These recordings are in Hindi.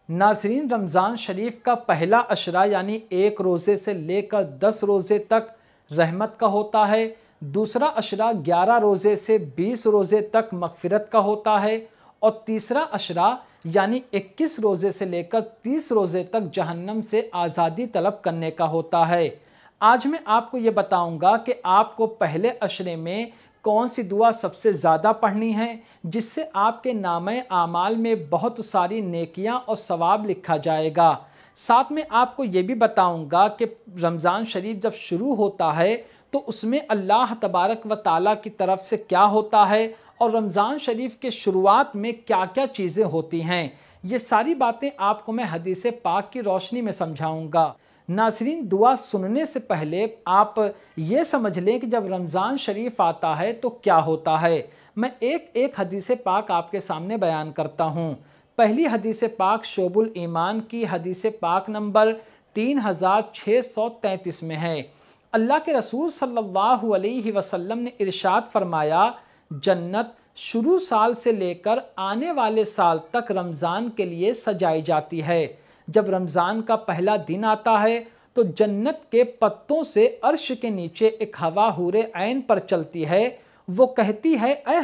नाज़रीन, रमज़ान शरीफ का पहला अशरा यानी 1 रोज़े से लेकर 10 रोज़े तक रहमत का होता है। दूसरा अशरा 11 रोज़े से 20 रोज़े तक मग़फ़िरत का होता है और तीसरा अशरा यानी 21 रोज़े से लेकर 30 रोज़े तक जहन्नम से आज़ादी तलब करने का होता है। आज मैं आपको ये बताऊंगा कि आपको पहले अशरे में कौन सी दुआ सबसे ज़्यादा पढ़नी है, जिससे आपके नामे आमाल में बहुत सारी नेकियां और सवाब लिखा जाएगा। साथ में आपको ये भी बताऊंगा कि रमज़ान शरीफ जब शुरू होता है तो उसमें अल्लाह तबारक व ताला की तरफ से क्या होता है और रमज़ान शरीफ के शुरुआत में क्या क्या चीज़ें होती हैं। ये सारी बातें आपको मैं हदीस पाक की रोशनी में समझाऊंगा। नाज़रीन, दुआ सुनने से पहले आप ये समझ लें कि जब रमज़ान शरीफ आता है तो क्या होता है। मैं एक एक हदीस पाक आपके सामने बयान करता हूँ। पहली हदीस पाक शोबुल ईमान की हदीस पाक नंबर 3633 में है। अल्लाह के रसूल सल्लल्लाहु अलैहि वसल्लम ने इरशाद फरमाया, जन्नत शुरू साल से लेकर आने वाले साल तक रमज़ान के लिए सजाई जाती है। जब रमज़ान का पहला दिन आता है तो जन्नत के पत्तों से अर्श के नीचे एक हवा हूरे ऐन पर चलती है। वो कहती है, ऐ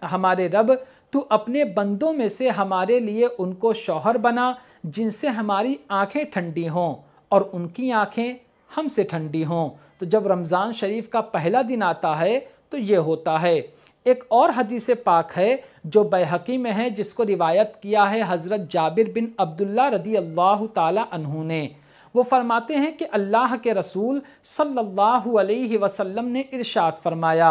हमारे रब, तू अपने बंदों में से हमारे लिए उनको शौहर बना जिनसे हमारी आंखें ठंडी हों और उनकी आंखें हमसे ठंडी हों। तो जब रमज़ान शरीफ का पहला दिन आता है तो ये होता है। एक और हदीस पाक है जो बैहकी में है, जिसको रिवायत किया है हज़रत जाबिर बिन अब्दुल्ला रदी अल्लाह ताला अन्हु ने। वो फरमाते हैं कि अल्लाह के रसूल सल्लल्लाहु अलैहि वसल्लम ने इरशाद फरमाया,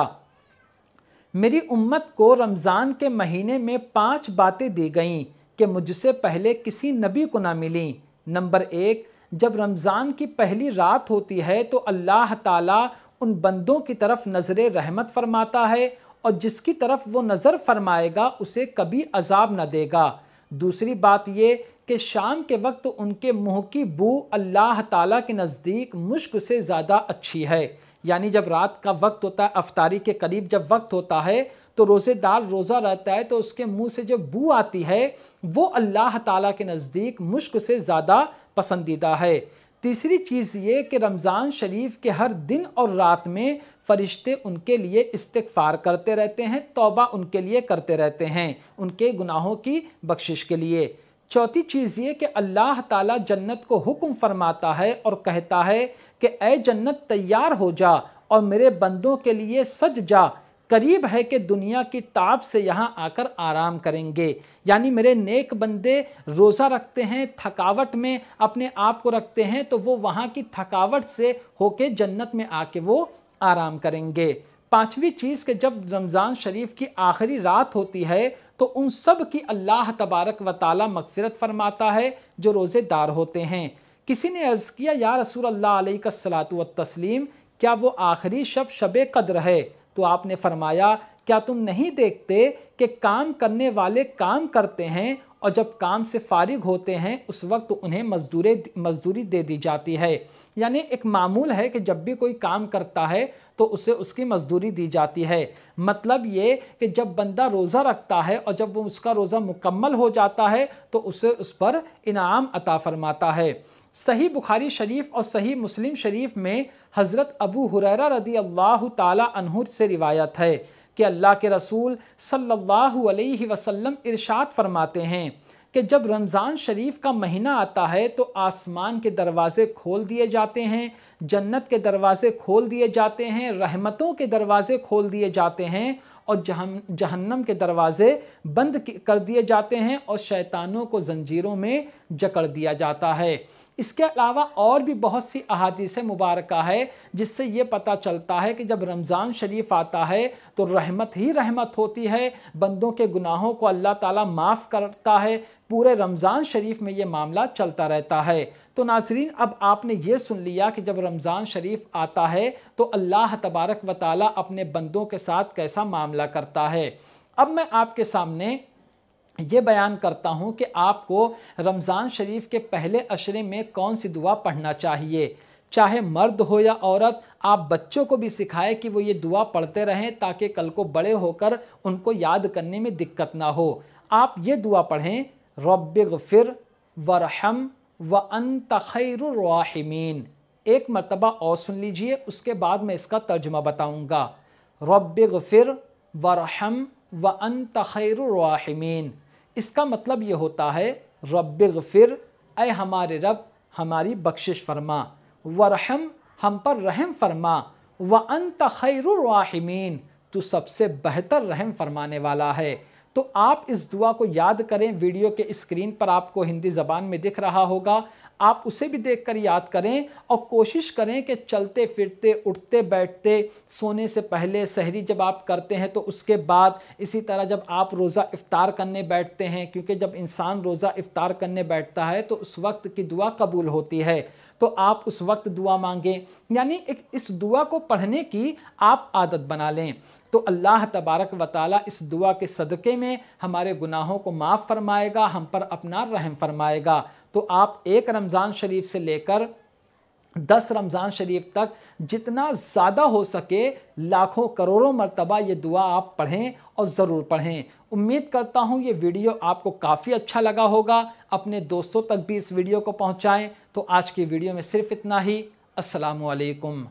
मेरी उम्मत को रमज़ान के महीने में 5 बातें दी गईं कि मुझसे पहले किसी नबी को ना मिली। नंबर 1, जब रमज़ान की पहली रात होती है तो अल्लाह ताला उन बंदों की तरफ नज़र रहमत फरमाता है और जिसकी तरफ वो नज़र फरमाएगा उसे कभी अजाब न देगा। दूसरी बात ये कि शाम के वक्त उनके मुँह की बू अल्लाह ताला के नज़दीक मुश्क से ज़्यादा अच्छी है। यानी जब रात का वक्त होता है, अफ्तारी के करीब जब वक्त होता है तो रोज़ेदार रोज़ा रहता है तो उसके मुँह से जो बू आती है वो अल्लाह ताला के नज़दीक मुश्क से ज़्यादा पसंदीदा है। तीसरी चीज़ ये कि रमज़ान शरीफ के हर दिन और रात में फ़रिश्ते उनके लिए इस्तिग़फ़ार करते रहते हैं, तौबा उनके लिए करते रहते हैं, उनके गुनाहों की बख्शिश के लिए। चौथी चीज़ ये कि अल्लाह ताला जन्नत को हुक्म फरमाता है और कहता है कि ऐ जन्नत तैयार हो जा और मेरे बंदों के लिए सज जा, करीब है कि दुनिया की ताप से यहाँ आकर आराम करेंगे। यानी मेरे नेक बंदे रोज़ा रखते हैं, थकावट में अपने आप को रखते हैं, तो वो वहाँ की थकावट से होके जन्नत में आके वो आराम करेंगे। पांचवी चीज़ कि जब रमज़ान शरीफ की आखिरी रात होती है तो उन सब की अल्लाह तबारक व ताला मग़फ़िरत फरमाता है जो रोज़ेदार होते हैं। किसी ने अर्ज़ किया, या रसूल अल्लाह अलैहिस्सलातु वत्तस्लीम, क्या वो आखिरी शब शब कद्र है? तो आपने फरमाया, क्या तुम नहीं देखते कि काम करने वाले काम करते हैं और जब काम से फारिग होते हैं उस वक्त उन्हें मजदूरी दे दी जाती है। यानी एक मामूल है कि जब भी कोई काम करता है तो उसे उसकी मजदूरी दी जाती है। मतलब ये कि जब बंदा रोज़ा रखता है और जब वो उसका रोज़ा मुकम्मल हो जाता है तो उसे उस पर इनाम अता फरमाता है। सही बुखारी शरीफ और सही मुस्लिम शरीफ में हज़रत अबू हुरैरा रदी अल्लाह ताला अन्हु से रिवायत है कि अल्लाह के रसूल सल्लल्लाहु अलैहि वसल्लम इरशाद फरमाते हैं कि जब रमज़ान शरीफ का महीना आता है तो आसमान के दरवाज़े खोल दिए जाते हैं, जन्नत के दरवाज़े खोल दिए जाते हैं, रहमतों के दरवाज़े खोल दिए जाते हैं और जहन्नम के दरवाज़े बंद कर दिए जाते हैं और शैतानों को जंजीरों में जकड़ दिया जाता है। इसके अलावा और भी बहुत सी अहादीस मुबारका है जिससे ये पता चलता है कि जब रमज़ान शरीफ आता है तो रहमत ही रहमत होती है, बंदों के गुनाहों को अल्लाह ताला माफ़ करता है। पूरे रमज़ान शरीफ में ये मामला चलता रहता है। तो नाज़रीन, अब आपने ये सुन लिया कि जब रमज़ान शरीफ आता है तो अल्लाह तबारक व ताला अपने बंदों के साथ कैसा मामला करता है। अब मैं आपके सामने ये बयान करता हूँ कि आपको रमज़ान शरीफ के पहले अशरे में कौन सी दुआ पढ़ना चाहिए। चाहे मर्द हो या औरत, आप बच्चों को भी सिखाएं कि वो ये दुआ पढ़ते रहें ताकि कल को बड़े होकर उनको याद करने में दिक्कत ना हो। आप ये दुआ पढ़ें, रब्बिग़फ़िर वरहम व अंत खैरुर राहिमीन। एक मरतबा और सुन लीजिए, उसके बाद मैं इसका तर्जुमा बताऊँगा। रब्बिग़फिर वरहम व अंत खैरुर राहिमीन। इसका मतलब ये होता है रब्बिग़फिर, ऐ हमारे रब हमारी बख्शिश फरमा, वरहम हम पर रहम फरमा, व अंत खैरुर राहिमीन तू सबसे बेहतर रहम फरमाने वाला है। तो आप इस दुआ को याद करें, वीडियो के स्क्रीन पर आपको हिंदी ज़बान में दिख रहा होगा, आप उसे भी देखकर याद करें और कोशिश करें कि चलते फिरते, उठते बैठते, सोने से पहले, सहरी जब आप करते हैं तो उसके बाद, इसी तरह जब आप रोज़ा इफ्तार करने बैठते हैं, क्योंकि जब इंसान रोज़ा इफ्तार करने बैठता है तो उस वक्त की दुआ कबूल होती है, तो आप उस वक्त दुआ मांगें, यानी इस दुआ को पढ़ने की आप आदत बना लें। तो अल्लाह तबारक व तआला इस दुआ के सदक़े में हमारे गुनाहों को माफ़ फरमाएगा, हम पर अपना रहम फरमाएगा। तो आप 1 रमज़ान शरीफ से लेकर 10 रमज़ान शरीफ तक जितना ज़्यादा हो सके लाखों करोड़ों मरतबा ये दुआ आप पढ़ें और ज़रूर पढ़ें। उम्मीद करता हूँ ये वीडियो आपको काफ़ी अच्छा लगा होगा। अपने दोस्तों तक भी इस वीडियो को पहुँचाएँ। तो आज की वीडियो में सिर्फ इतना ही। अस्सलामु अलैकुम।